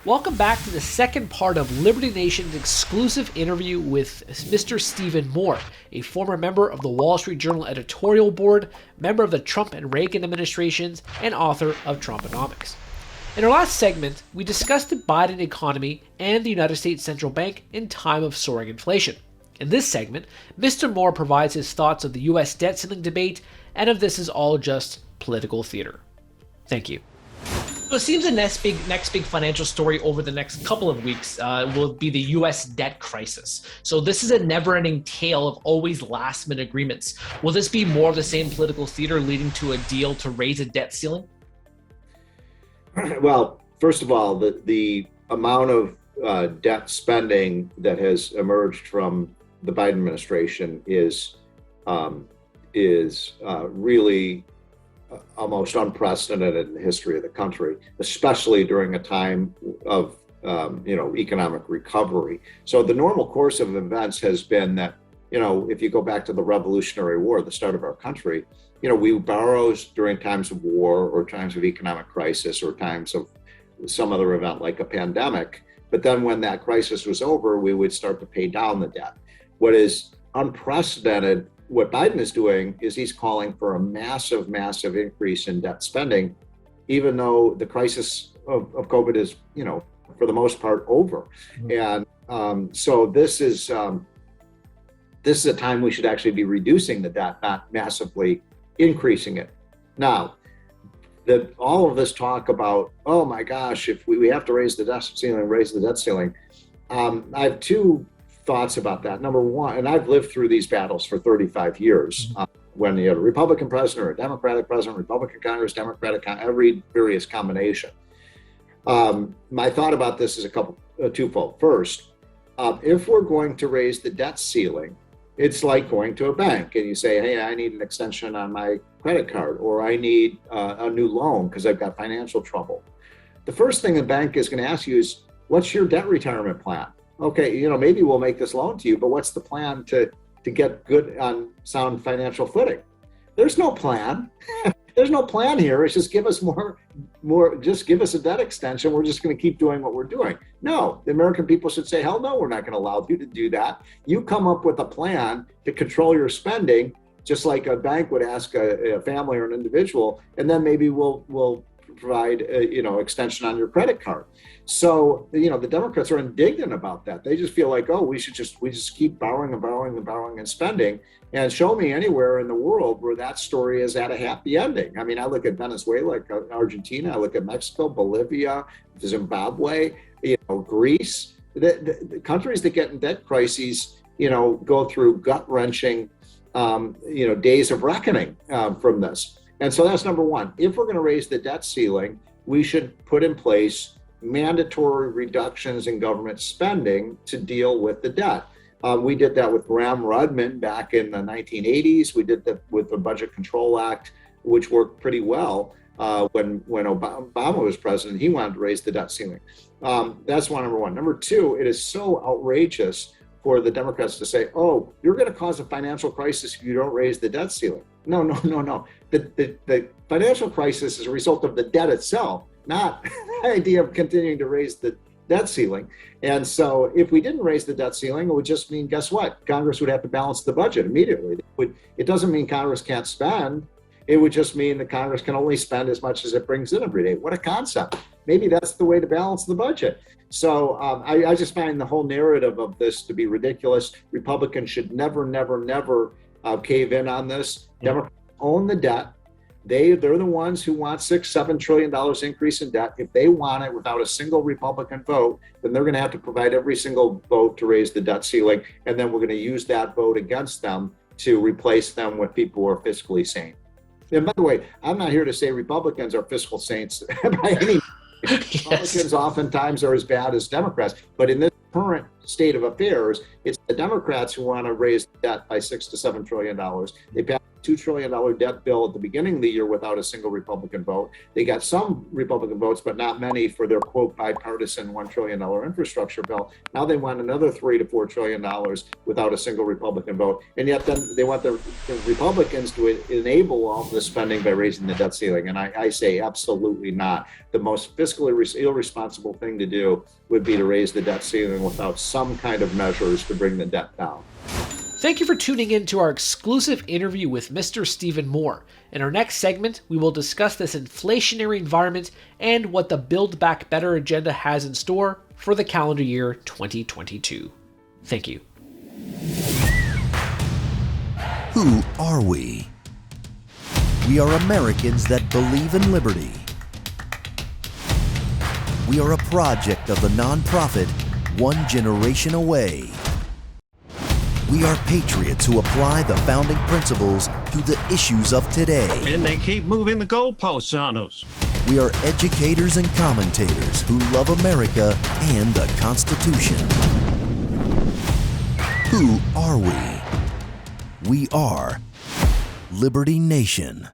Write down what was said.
Welcome back to the second part of Liberty Nation's exclusive interview with Mr. Stephen Moore, a former member of the Wall Street Journal editorial board, member of the Trump and Reagan administrations, and author of Swamponomics. In our last segment, we discussed the Biden economy and the United States Central Bank in time of soaring inflation. In this segment, Mr. Moore provides his thoughts of the U.S. debt ceiling debate and if this is all just political theater. Thank you. So it seems the next big financial story over the next couple of weeks will be the U.S. debt crisis. So this is a never-ending tale of always last-minute agreements. Will this be more of the same political theater leading to a deal to raise a debt ceiling? Well, first of all, the amount of debt spending that has emerged from the Biden administration is really almost unprecedented in the history of the country, especially during a time of economic recovery. So the normal course of events has been that, if you go back to the Revolutionary War, the start of our country, we borrow during times of war or times of economic crisis or times of some other event like a pandemic. But then when that crisis was over, we would start to pay down the debt. What is unprecedented, what Biden is doing is he's calling for a massive, massive increase in debt spending, even though the crisis of COVID is, for the most part over. Mm-hmm. And so this is a time we should actually be reducing the debt, not massively increasing it. Now, all of this talk about, oh my gosh, if we have to raise the debt ceiling, I have two thoughts about that. Number one, and I've lived through these battles for 35 years, when you had a Republican president or a Democratic president, Republican Congress, Democratic every various combination. My thought about this is twofold. First, if we're going to raise the debt ceiling, it's like going to a bank and you say, hey, I need an extension on my credit card, or I need a new loan because I've got financial trouble. The first thing the bank is going to ask you is, what's your debt retirement plan? Okay, maybe we'll make this loan to you, but what's the plan to get good on sound financial footing? There's no plan. There's no plan here. It's just give us just give us a debt extension. We're just going to keep doing what we're doing. No, the American people should say, hell no, we're not going to allow you to do that. You come up with a plan to control your spending, just like a bank would ask a family or an individual, and then maybe we'll provide extension on your credit card. So the Democrats are indignant about that. They just feel like, oh, we just keep borrowing and spending, and show me anywhere in the world where that story is at a happy ending. I mean, I look at Venezuela, Argentina, I look at Mexico, Bolivia, Zimbabwe, Greece. The countries that get in debt crises, go through gut-wrenching, days of reckoning from this. And so that's number one. If we're going to raise the debt ceiling, we should put in place mandatory reductions in government spending to deal with the debt. We did that with Gramm-Rudman back in the 1980s. We did that with the Budget Control Act, which worked pretty well when Obama was president. He wanted to raise the debt ceiling. That's number one. Number two, it is so outrageous for the Democrats to say, oh, you're going to cause a financial crisis if you don't raise the debt ceiling. No. The financial crisis is a result of the debt itself, not the idea of continuing to raise the debt ceiling. And so if we didn't raise the debt ceiling, it would just mean, guess what? Congress would have to balance the budget immediately. It doesn't mean Congress can't spend. It would just mean that Congress can only spend as much as it brings in every day. What a concept. Maybe that's the way to balance the budget. So I just find the whole narrative of this to be ridiculous. Republicans should never cave in on this. Democrats own the debt. They're the ones who want $6-7 trillion increase in debt. If they want it without a single Republican vote, then they're going to have to provide every single vote to raise the debt ceiling. And then we're going to use that vote against them to replace them with people who are fiscally sane. And by the way, I'm not here to say Republicans are fiscal saints by any means. Republicans oftentimes are as bad as Democrats. But in this current state of affairs. It's the Democrats who want to raise debt by $6 to $7 trillion. They passed a $2 trillion debt bill at the beginning of the year without a single Republican vote. They got some Republican votes, but not many for their quote bipartisan $1 trillion infrastructure bill. Now they want another $3 to $4 trillion without a single Republican vote. And yet then they want the Republicans to enable all this spending by raising the debt ceiling. And I say absolutely not. The most fiscally irresponsible thing to do would be to raise the debt ceiling without some kind of measures to bring the debt down. Thank you for tuning in to our exclusive interview with Mr. Stephen Moore. In our next segment, we will discuss this inflationary environment and what the Build Back Better agenda has in store for the calendar year 2022. Thank you. Who are we? We are Americans that believe in liberty. We are a project of the nonprofit One Generation Away. We are patriots who apply the founding principles to the issues of today. And they keep moving the goalposts on us. We are educators and commentators who love America and the Constitution. Who are we? We are Liberty Nation.